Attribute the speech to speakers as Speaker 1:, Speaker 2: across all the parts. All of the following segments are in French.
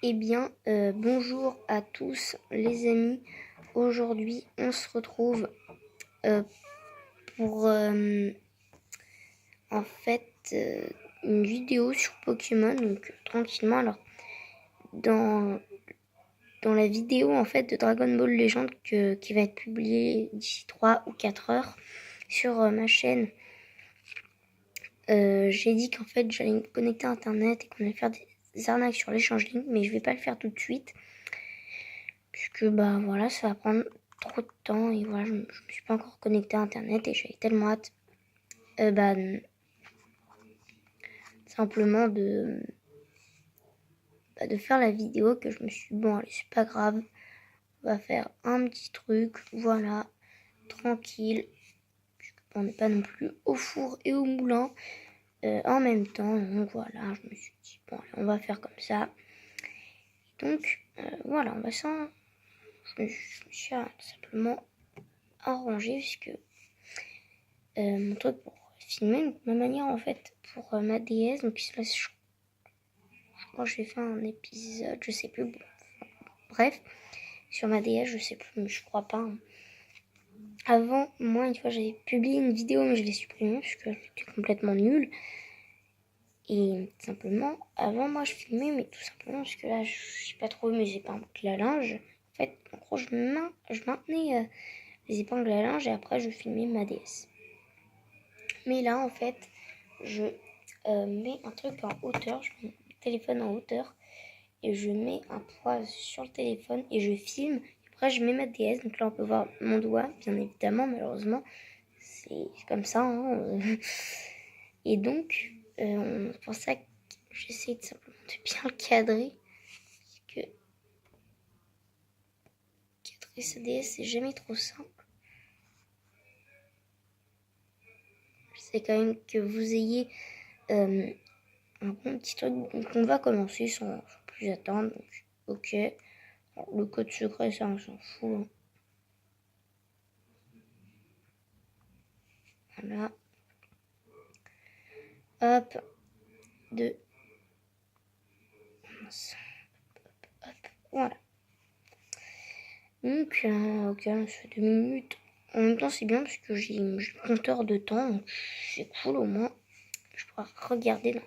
Speaker 1: Eh bien, bonjour à tous les amis. Aujourd'hui, on se retrouve pour en fait une vidéo sur Pokémon. Donc tranquillement. Alors, dans la vidéo en fait de Dragon Ball Legend qui va être publiée d'ici 3 ou 4 heures sur ma chaîne, j'ai dit qu'en fait j'allais me connecter à internet et qu'on allait faire des arnaques sur l'échange ligne, mais je vais pas le faire tout de suite puisque bah voilà, ça va prendre trop de temps et voilà, je me suis pas encore connecté à internet et j'avais tellement hâte simplement de faire la vidéo que je me suis dit, bon allez, c'est pas grave, on va faire un petit truc, voilà, tranquille, on n'est pas non plus au four et au moulin en même temps. Donc voilà, je me suis dit, bon allez, on va faire comme ça. Donc voilà, on va je me suis simplement arrangé puisque mon truc pour filmer, donc ma manière en fait pour ma DS, donc je crois que j'ai fait un épisode, je sais plus, bref, sur ma DS, je sais plus, mais je crois pas. Avant, moi, une fois, j'avais publié une vidéo, mais je l'ai supprimée parce que c'était complètement nul. Et simplement, avant, moi, je filmais, mais tout simplement parce que là, je sais pas trop mes épingles à linge. En fait, en gros, je maintenais les épingles à linge et après, je filmais ma DS. Mais là, en fait, je mets un truc en hauteur, je mets mon téléphone en hauteur et je mets un poids sur le téléphone et je filme. Après, je mets ma DS, donc là, on peut voir mon doigt, bien évidemment, malheureusement. C'est comme ça, hein. Et donc, c'est pour ça que j'essaie simplement de bien le cadrer. Parce que cadrer sa DS, c'est jamais trop simple. Je sais quand même que vous ayez un bon petit truc. Donc, on va commencer sans plus attendre. Donc, ok. Alors, le code secret, ça, on s'en fout. Hein. Voilà. Hop. Hop. Voilà. Donc, ok, ça fait 2 minutes. En même temps, c'est bien parce que j'ai le compteur de temps. Donc c'est cool au moins. Je pourrais regarder j'ai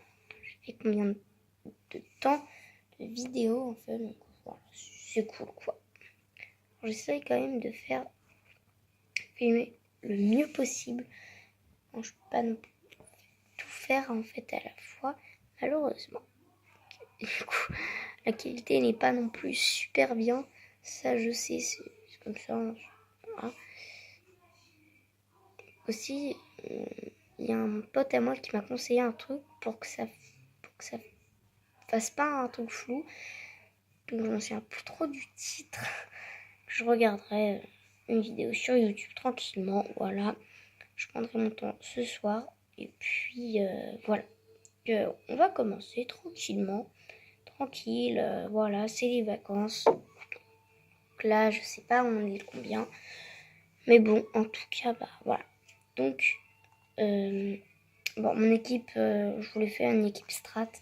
Speaker 1: fait combien de temps de vidéo en fait. Donc voilà, c'est cool quoi. J'essaye quand même de filmer le mieux possible. Bon, je peux pas non plus tout faire en fait à la fois, malheureusement. Et du coup, la qualité n'est pas non plus super bien. Ça, je sais, c'est comme ça. Voilà. Aussi, il y a un pote à moi qui m'a conseillé un truc pour que ça fasse pas un truc flou. Donc je me souviens plus trop du titre. Je regarderai une vidéo sur YouTube tranquillement. Voilà. Je prendrai mon temps ce soir. Et puis voilà. On va commencer tranquillement. Tranquille. Voilà, c'est les vacances. Donc là, je sais pas on est combien. Mais bon, en tout cas, bah voilà. Donc, bon, mon équipe, je voulais faire une équipe strat.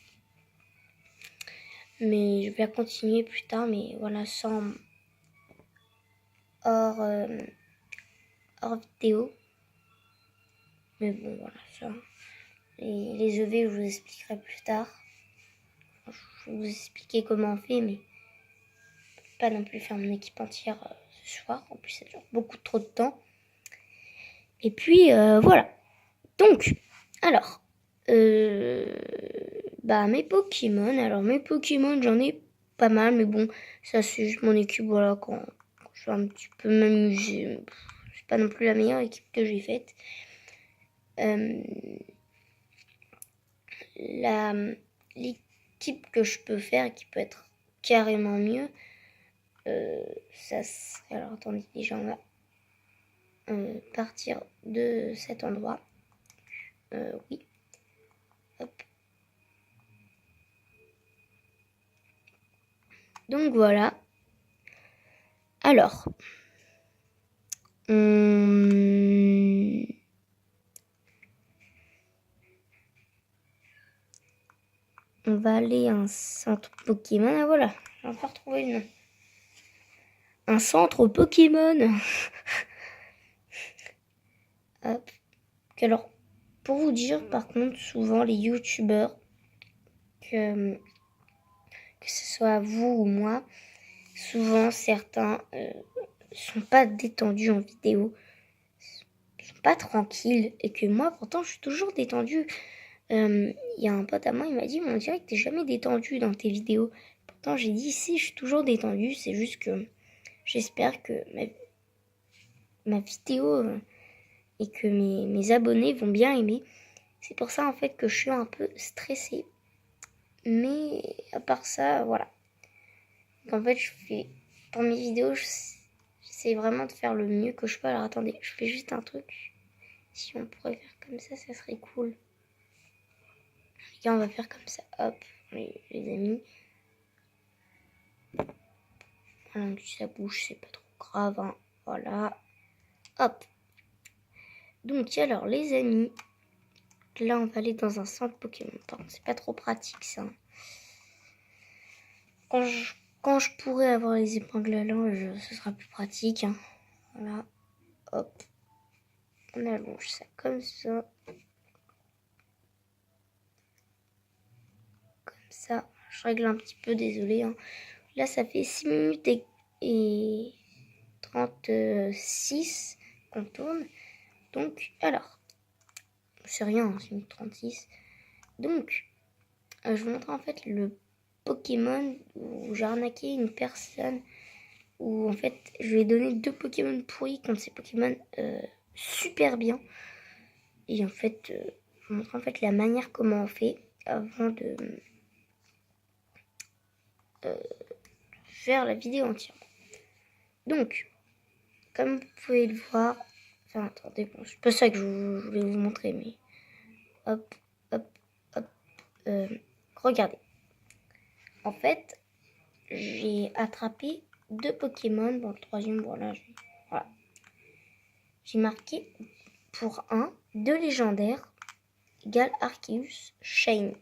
Speaker 1: Mais je vais continuer plus tard. Mais voilà, sans hors vidéo. Mais bon, voilà, ça. Et les EV, je vous expliquerai plus tard. Je vais vous expliquer comment on fait, mais pas non plus faire mon équipe entière ce soir. En plus, ça dure beaucoup trop de temps. Et puis, voilà. Donc, alors, mes Pokémon. Alors, mes Pokémon, j'en ai pas mal, mais bon, ça, c'est juste mon équipe, voilà, quand je vais un petit peu m'amuser. C'est pas non plus la meilleure équipe que j'ai faite. L'équipe que je peux faire et qui peut être carrément mieux, ça serait, alors attendez, déjà on va partir de cet endroit. Oui. Hop. Donc voilà. Alors. on va aller à un centre Pokémon. Ah voilà, j'ai enfin retrouvé le nom. Un centre Pokémon. Hop. Alors, pour vous dire, par contre, souvent les youtubeurs, que ce soit vous ou moi, souvent certains sont pas détendus en vidéo, sont pas tranquilles, et que moi pourtant je suis toujours détendue. Il y a un pote à moi, il m'a dit, on dirait que t'es jamais détendu dans tes vidéos. Pourtant j'ai dit, si, je suis toujours détendue, c'est juste que j'espère que ma vidéo et que mes abonnés vont bien aimer. C'est pour ça en fait que je suis un peu stressée. Mais à part ça, voilà. Donc, en fait, pour mes vidéos, j'essaie vraiment de faire le mieux que je peux. Alors attendez, je fais juste un truc. Si on pourrait faire comme ça serait cool. Les gars, on va faire comme ça. Hop, les amis. Voilà, si ça bouge, c'est pas trop grave. Hein. Voilà. Hop. Donc alors, les amis. Là, on va aller dans un centre Pokémon. Pardon, c'est pas trop pratique, ça. Quand je pourrai avoir les épingles à linge, ce sera plus pratique. Hein. Voilà. Hop. On allonge ça comme ça. Comme ça. Je règle un petit peu, désolé. Hein. Là, ça fait 6 minutes et 36 qu'on tourne. Donc, alors. C'est rien, hein, 6 minutes 36. Donc, je vous montre en fait le Pokémon où j'ai arnaqué une personne. Où en fait, je lui ai donné 2 Pokémon pourris contre ces Pokémon super bien. Et en fait, je vous montre en fait la manière comment on fait avant de faire la vidéo entière. Donc, comme vous pouvez le voir, enfin attendez, bon, c'est pas ça que je voulais vous montrer, mais hop, hop, hop, regardez. En fait, j'ai attrapé 2 Pokémon, bon le troisième, voilà. J'ai marqué pour 2 légendaires égale Arceus Shiny.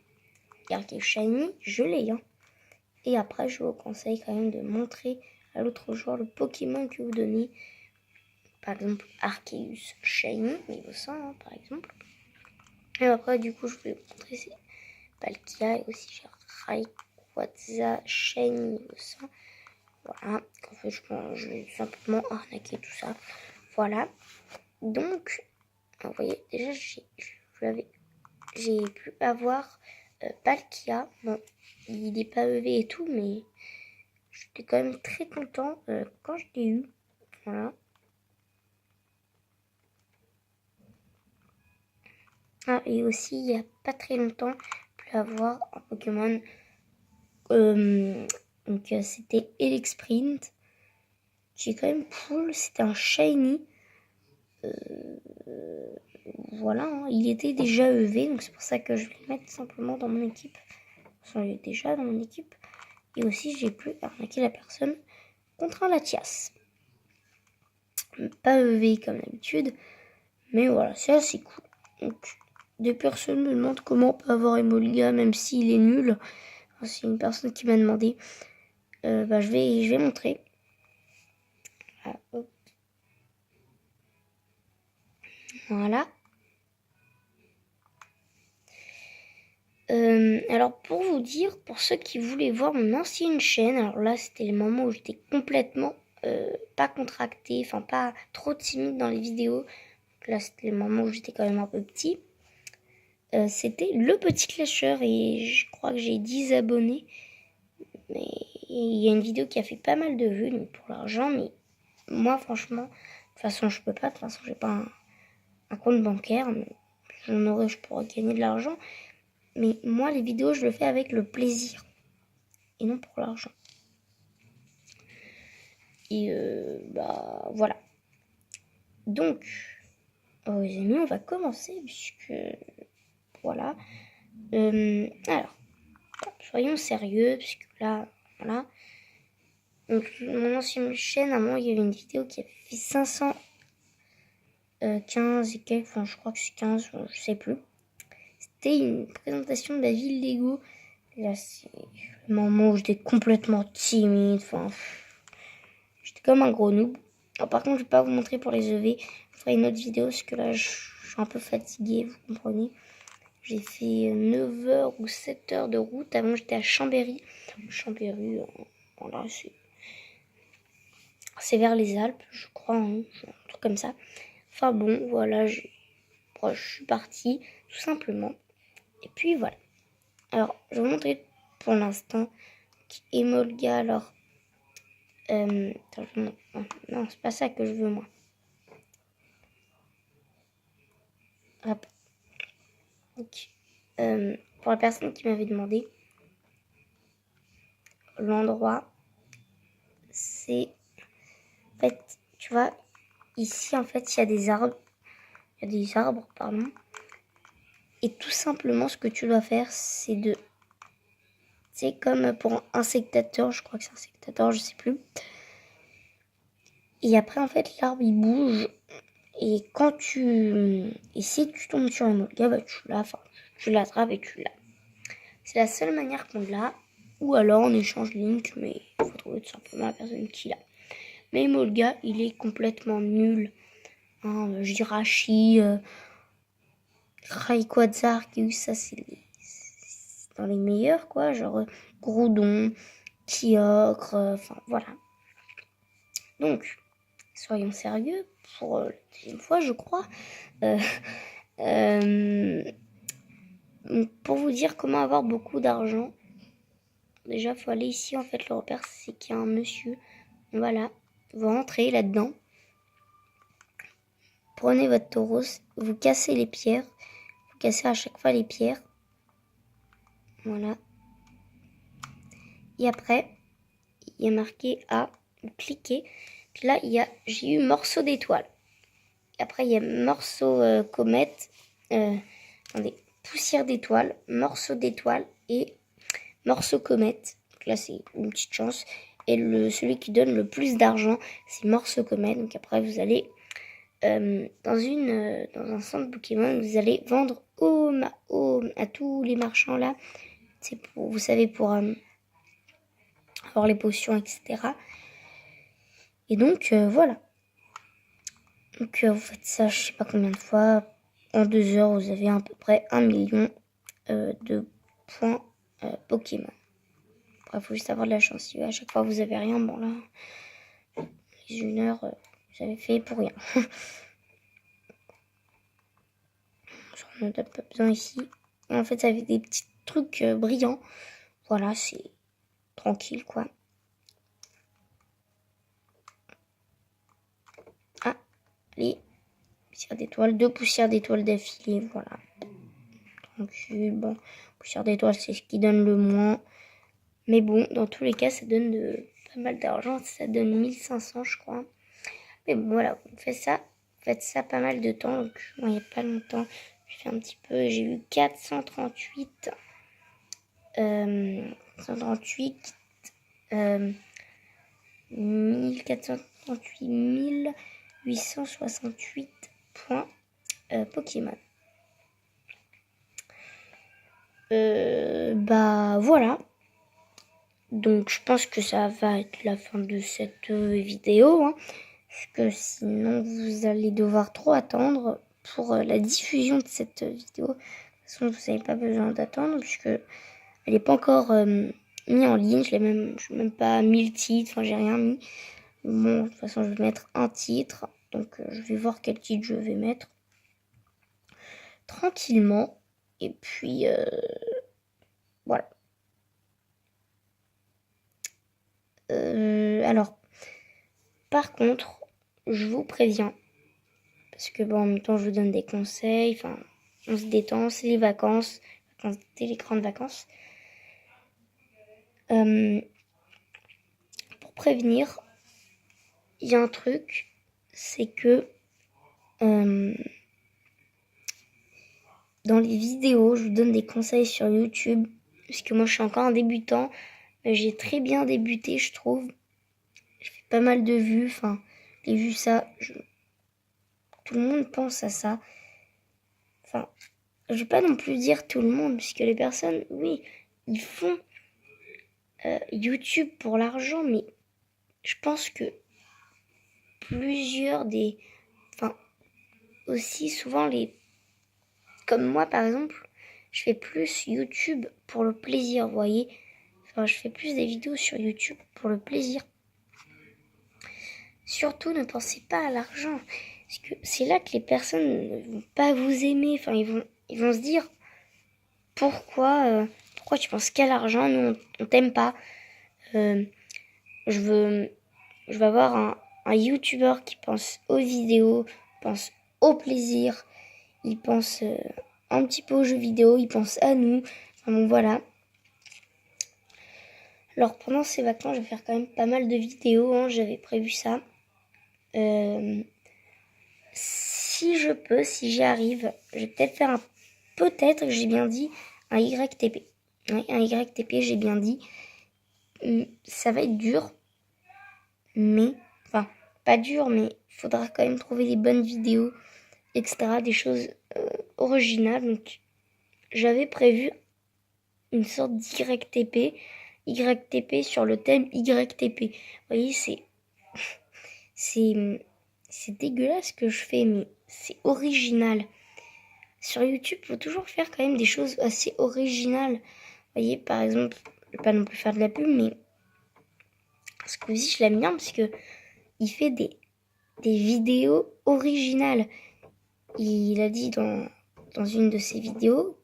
Speaker 1: Et Arceus Shiny, je l'ai, hein. Et après, je vous conseille quand même de montrer à l'autre joueur le Pokémon que vous donnez. Par exemple, Arceus Shiny, niveau 100, hein, par exemple. Et après, du coup, je vais vous montrer c'est Palkia et aussi j'ai Rayquaza Shiny niveau 100. Voilà. En fait, je vais simplement arnaquer tout ça. Voilà. Donc, vous voyez, déjà, j'ai pu avoir Palkia. Bon, il n'est pas EV et tout, mais j'étais quand même très content quand je l'ai eu. Voilà. Ah, et aussi, il n'y a pas très longtemps, j'ai pu avoir un Pokémon. Donc, c'était Elexprint, qui est quand même cool. C'était un Shiny. Voilà, hein. Il était déjà EV, donc c'est pour ça que je vais le mettre simplement dans mon équipe. Enfin, il est déjà dans mon équipe. Et aussi, j'ai pu arnaquer la personne contre un Latias. Pas EV comme d'habitude, mais voilà, c'est assez cool. Donc, des personnes me demandent comment on peut avoir Emolga même s'il est nul. Enfin, c'est une personne qui m'a demandé. Je vais montrer. Ah, hop. Voilà. Alors pour vous dire, pour ceux qui voulaient voir mon ancienne chaîne, alors là c'était le moment où j'étais complètement pas contractée, enfin pas trop timide dans les vidéos. Donc là c'était le moment où j'étais quand même un peu petit. C'était le petit clasher et je crois que j'ai 10 abonnés. Mais il y a une vidéo qui a fait pas mal de vues, donc pour l'argent, mais moi franchement, de toute façon je peux pas, de toute façon j'ai pas un compte bancaire, mais je pourrais gagner de l'argent. Mais moi, les vidéos, je le fais avec le plaisir. Et non pour l'argent. Et voilà. Donc, les amis, on va commencer. Puisque, voilà. Alors, soyons sérieux. Puisque là, voilà. Donc, mon ancienne chaîne, à un moment, il y avait une vidéo qui avait fait 515 et quelques. Enfin, je crois que c'est 15, je sais plus. C'était une présentation de la ville Lego. Là, c'est le moment où j'étais complètement timide. Enfin, j'étais comme un gros noob. Alors, par contre, je vais pas vous montrer pour les EV. Je ferai une autre vidéo parce que là, je suis un peu fatiguée, vous comprenez. J'ai fait 9 heures ou 7 heures de route. Avant, j'étais à Chambéry. Chambéry, voilà, c'est vers les Alpes, je crois, hein, un truc comme ça. Enfin bon, voilà, je suis partie, tout simplement. Et puis voilà. Alors, je vais vous montrer pour l'instant Emolga. Alors, attends, non, c'est pas ça que je veux, moi. Hop. Donc, pour la personne qui m'avait demandé, l'endroit, c'est... En fait, tu vois, ici, en fait, il y a des arbres. Il y a des arbres, pardon. Et tout simplement, ce que tu dois faire, c'est de... C'est comme pour un sectateur, je crois que c'est un sectateur, je sais plus. Et après, en fait, l'arbre, il bouge. Et quand et si tu tombes sur un autre gars, bah, tu l'attrapes et tu l'as. C'est la seule manière qu'on l'a. Ou alors on échange Link, mais il faut trouver tout simplement la personne qui l'a. Mais Molga, il est complètement nul. Hein, Jirachi, Rayquaza, ça c'est dans les meilleurs, quoi. Genre Groudon, Kyogre, enfin voilà. Donc, soyons sérieux pour la deuxième fois, je crois. Pour vous dire comment avoir beaucoup d'argent, déjà, il faut aller ici. En fait, le repère, c'est qu'il y a un monsieur. Voilà, vous rentrez là-dedans. Prenez votre taureau, vous cassez les pierres. Vous cassez à chaque fois les pierres. Voilà. Et après, il y a marqué A, vous cliquez. Puis là, j'ai eu morceau d'étoile. Après, il y a morceau comète. Attendez, poussière d'étoile, morceau d'étoile et morceau comète. Donc là, c'est une petite chance. Et celui qui donne le plus d'argent, c'est morceau comète. Donc après, vous allez dans un centre Pokémon, vous allez vendre à tous les marchands là. C'est pour, vous savez, pour avoir les potions, etc. Et donc, voilà. Donc, vous faites ça, je sais pas combien de fois. En 2 heures, vous avez à peu près 1 million de points Pokémon. Après, il faut juste avoir de la chance. Si à chaque fois vous avez rien, bon là, les 1 heure, vous avez fait pour rien. J'en ai pas besoin ici. Et en fait, ça fait des petits trucs brillants. Voilà, c'est tranquille, quoi. Ah, les poussières d'étoiles, 2 poussières d'étoiles d'affilée, voilà. Tranquille, bon, poussière d'étoiles, c'est ce qui donne le moins. Mais bon, dans tous les cas, ça donne pas mal d'argent. Ça donne 1500, je crois. Mais bon, voilà, faites ça pas mal de temps. Donc, moi, il n'y a pas longtemps, j'ai fait un petit peu. J'ai eu 438. 138. 1438 868 points Pokémon. Bah voilà. Donc je pense que ça va être la fin de cette vidéo. Hein, parce que sinon vous allez devoir trop attendre pour la diffusion de cette vidéo. De toute façon vous n'avez pas besoin d'attendre puisque elle n'est pas encore mise en ligne. Je n'ai même pas mis le titre. Enfin j'ai rien mis. Bon, de toute façon, je vais mettre un titre. Donc, je vais voir quel titre je vais mettre. Tranquillement. Et puis, voilà. Alors, par contre, je vous préviens. Parce que, bon, en même temps, je vous donne des conseils. Enfin, on se détend. C'est les vacances. C'est les grandes vacances. Pour prévenir, il y a un truc. C'est que... dans les vidéos, je vous donne des conseils sur YouTube. Parce que moi, je suis encore un débutant. Mais j'ai très bien débuté, je trouve. J'ai fait pas mal de vues. Enfin, les vues, ça... Tout le monde pense à ça. Enfin, je vais pas non plus dire tout le monde. Puisque les personnes, oui, ils font YouTube pour l'argent, mais je pense que plusieurs des... Enfin, aussi souvent comme moi par exemple, je fais plus YouTube pour le plaisir, vous voyez. Enfin, je fais plus des vidéos sur YouTube pour le plaisir. Surtout, ne pensez pas à l'argent. Parce que c'est là que les personnes ne vont pas vous aimer. Enfin, ils vont se dire pourquoi tu penses qu'à l'argent, nous on t'aime pas. Je veux avoir un YouTuber qui pense aux vidéos, pense au plaisir, il pense un petit peu aux jeux vidéo, il pense à nous. Enfin bon, voilà. Alors pendant ces vacances, je vais faire quand même pas mal de vidéos, hein, j'avais prévu ça. Si je peux, si j'y arrive, je vais peut-être faire peut-être, j'ai bien dit, un YTP. Oui, un YTP, j'ai bien dit. Ça va être dur, mais, enfin, pas dur, mais il faudra quand même trouver des bonnes vidéos, etc., des choses originales. Donc, j'avais prévu une sorte YTP sur le thème YTP. Vous voyez, c'est dégueulasse ce que je fais, mais c'est original. Sur YouTube, il faut toujours faire quand même des choses assez originales. Vous voyez, par exemple, je vais pas non plus faire de la pub, mais Squeezie, je l'aime bien parce que il fait des vidéos originales. Il a dit dans une de ses vidéos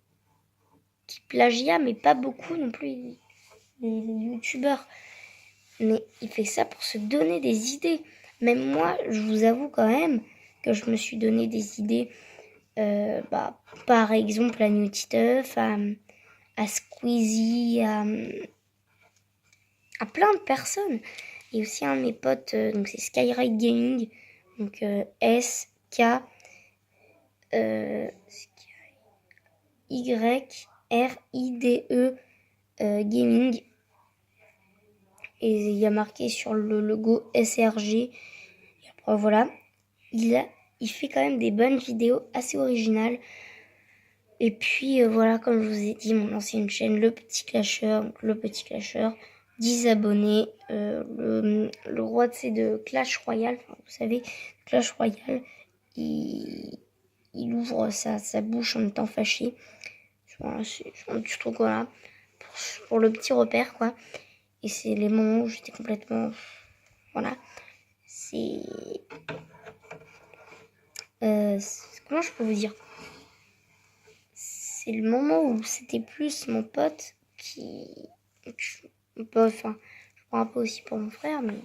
Speaker 1: qu'il plagia, mais pas beaucoup non plus les youtubeurs. Mais il fait ça pour se donner des idées. Même moi, je vous avoue quand même que je me suis donné des idées. Par exemple à New Titeuf, à Squeezie, à plein de personnes. Et aussi un de mes potes, donc c'est Skyride Gaming, donc S-K Y-R-I-D-E Gaming. Et il y a marqué sur le logo SRG. Et après voilà, il fait quand même des bonnes vidéos assez originales. Et puis voilà, comme je vous ai dit, mon ancienne chaîne, Le Petit Clasheur, donc Le Petit Clasheur, 10 abonnés, le roi de Clash Royale, enfin, vous savez, Clash Royale, il ouvre sa bouche en étant fâché. Voilà, c'est un petit truc, voilà, pour le petit repère, quoi. Et c'est les moments où j'étais complètement... Voilà. C'est... comment je peux vous dire ? C'est le moment où c'était plus mon pote qui... Enfin, je prends un peu aussi pour mon frère, mais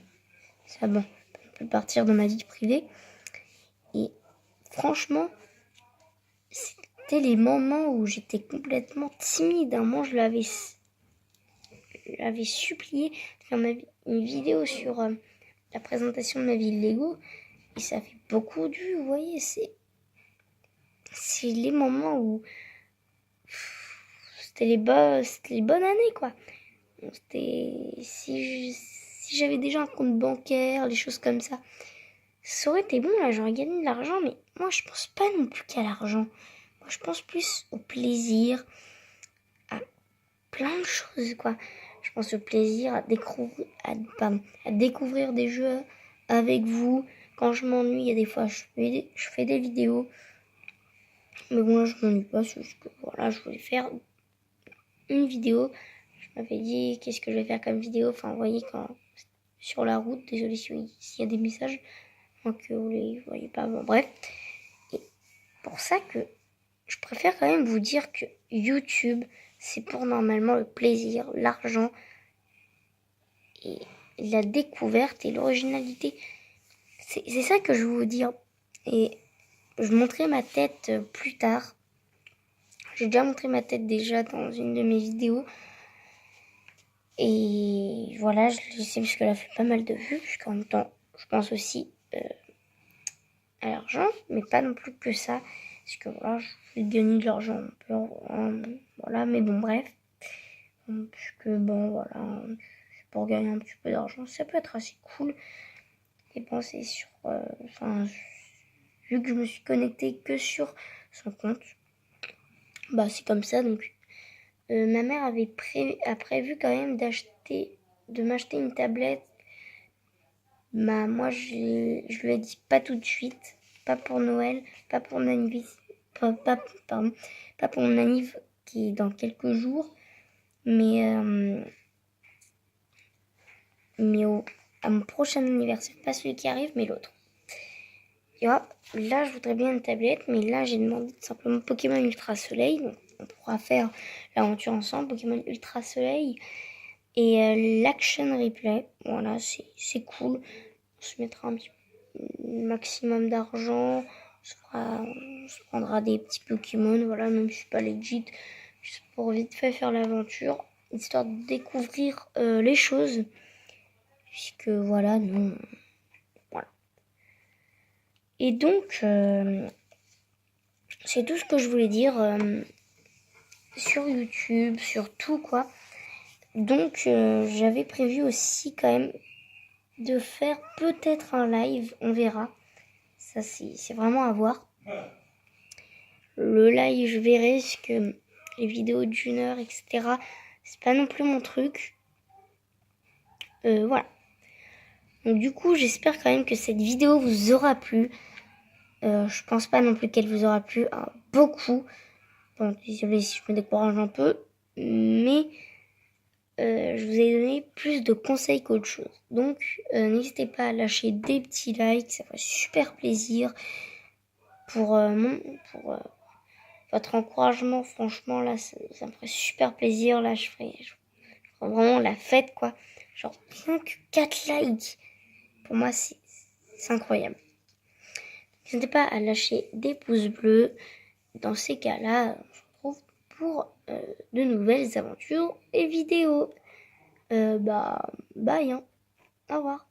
Speaker 1: ça, bon, on peut partir dans ma vie privée. Et franchement, c'était les moments où j'étais complètement timide. Un moment, je l'avais supplié de faire une vidéo sur la présentation de ma ville Lego. Et ça fait beaucoup de vues, vous voyez. C'est les moments où c'était les bonnes années, quoi. C'était si j'avais déjà un compte bancaire, les choses comme ça, ça aurait été bon, là, j'aurais gagné de l'argent, mais moi, je pense pas non plus qu'à l'argent. Moi, je pense plus au plaisir, à plein de choses, quoi. Je pense au plaisir à découvrir des jeux avec vous. Quand je m'ennuie, il y a des fois, je fais des vidéos. Mais bon, là, je m'ennuie pas, c'est juste que, voilà, je voulais faire une vidéo. Je m'avais dit, qu'est-ce que je vais faire comme vidéo? Enfin, vous voyez, quand sur la route, désolé s'il y a des messages, que vous les voyez pas, bon, bref. Et pour ça que je préfère quand même vous dire que YouTube, c'est pour normalement le plaisir, l'argent et la découverte et l'originalité. C'est ça que je veux vous dire. Et je montrerai ma tête plus tard. J'ai déjà montré ma tête déjà dans une de mes vidéos. Et voilà, je l'ai laissé parce qu'elle a fait pas mal de vues. Puisqu'en même temps, je pense aussi à l'argent, mais pas non plus que ça. Parce que voilà, je vais gagner de l'argent un peu. Voilà, mais bon, bref. Puisque bon, voilà, pour gagner un petit peu d'argent, ça peut être assez cool. Dépenser sur. Vu que je me suis connectée que sur son compte, bah c'est comme ça. Donc, ma mère a prévu quand même de m'acheter une tablette. Bah, moi, je lui ai dit pas tout de suite, pas pour Noël, pas pour mon anniversaire, pas pour mon anniv qui est dans quelques jours, mais à mon prochain anniversaire, pas celui qui arrive, mais l'autre. Tu vois, là, je voudrais bien une tablette, mais là, j'ai demandé simplement Pokémon Ultra Soleil, donc on pourra faire l'aventure ensemble, Pokémon Ultra Soleil et l'Action Replay. Voilà, c'est cool. On se mettra un maximum d'argent, on se prendra des petits Pokémon, voilà, même si c'est pas legit, juste pour vite fait faire l'aventure, histoire de découvrir les choses, puisque voilà, non, voilà. Et donc, c'est tout ce que je voulais dire sur YouTube, sur tout quoi. Donc, j'avais prévu aussi quand même de faire peut-être un live, on verra. Ça, c'est vraiment à voir. Le live, je verrai, parce que les vidéos d'une heure, etc., c'est pas non plus mon truc. Voilà. Donc du coup, j'espère quand même que cette vidéo vous aura plu. Je pense pas non plus qu'elle vous aura plu beaucoup. Bon, désolé si je me décourage un peu. Mais je vous ai donné plus de conseils qu'autre chose. Donc n'hésitez pas à lâcher des petits likes. Ça fait super plaisir. Pour votre encouragement, franchement, là, ça me ferait super plaisir. Là, je ferais vraiment la fête, quoi. Genre, rien que 4 likes. Pour moi, c'est incroyable. N'hésitez pas à lâcher des pouces bleus. Dans ces cas-là, on se retrouve pour de nouvelles aventures et vidéos. Bye, hein. Au revoir.